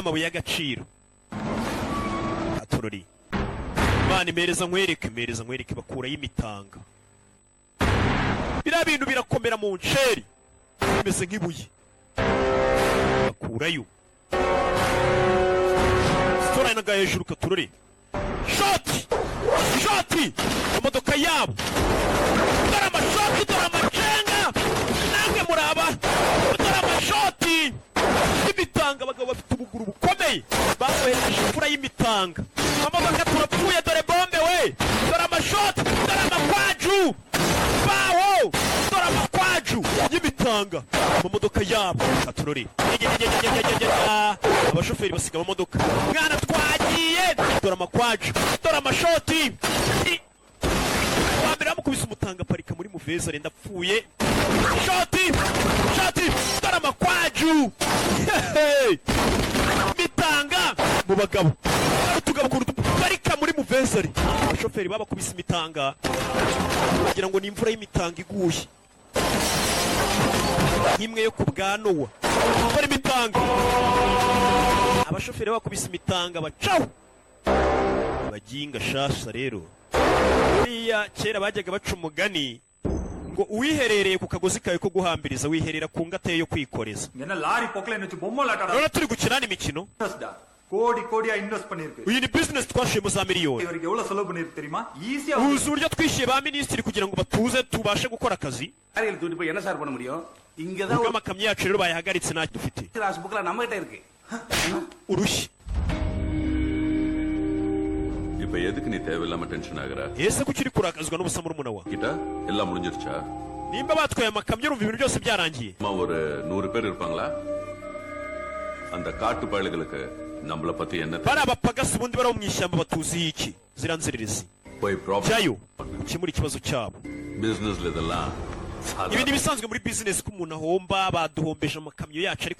amabuye y'agaciro atorori Imana imereza nkwereke bakura y'imitanga bira bintu birakomera mu nsheri bimeze nk'ibuye bakurayo stora inaga hejuru katurore shoti imodoka yabo dore amashoti dore amacenga namwe muraba dore amashoti y'imitanga abagabo bafite ubuguru bukomeye bakohereje imvura y'imitanga amamodoka turapfuye dore bombe we dore amashoti dore amakwaju bawo dore amakwaju y'imitanga amamodoka yabo katurore abashoferi basiga amamodoka mwana twagiye dore amakwaju dore amashoti wambere bamukubise umutanga parika muri muveza renda apfuye shoti dore amakwaju mitanga mu bagabo tugabo parika muri muveza abashoferi babakubise imitanga kugira ngo ni imvura y'imitanga iguye imwe yo ku bwanowa bari imitanga abashoferi bakubise imitanga bacaho abaginga shasha rero iya kera bajyaga baca umugani ngo uwiherereye ku kagozi kawe ko guhambiriza wiherera ku ngata yo kwikoreza none turi gukina imikino கோடி இன்வெஸ்ட் பண்ணிருக்கு uyu ni business twashimo za miliyoni இவருக்கு எவ்வளவு செலவு பண்ணிருக்கு தெரியுமா ஈஸியா uzi uburyo twishyuye ba ministri kugira ngo batuze tubashe gukora akazi ariel turi போய் என்ன சார் பண்ண முடியும் இங்க தான் ubwo amakamyo yacu rero bayahagaritse nta dufite ராஸ் புக்ல நம்ம கிட்ட இருக்கு urushyi இப்ப எதுக்கு நீ தேவையில்லாம டென்ஷன் ஆகுற ese kuki uri kurakazwa n'ubusa muri muna wa கிட்ட எல்லாம் முடிஞ்சிருச்சா nimba batwaye amakamyo urumva ibintu byose byarangiye ஒரு 100 பேர் இருப்பாங்களா அந்த காட்டு பயலுகளுக்கு நம்மள பத்தி என்ன bari abapagasi ubundi bari mu ishyamba batuzi iki ziranziririzi போய் problem cyayo ukemura ikibazo cyabo business இதெல்லாம் ibindi bisanzwe muri business ko umuntu ahomba baduhombeje amakamyo yacu ariko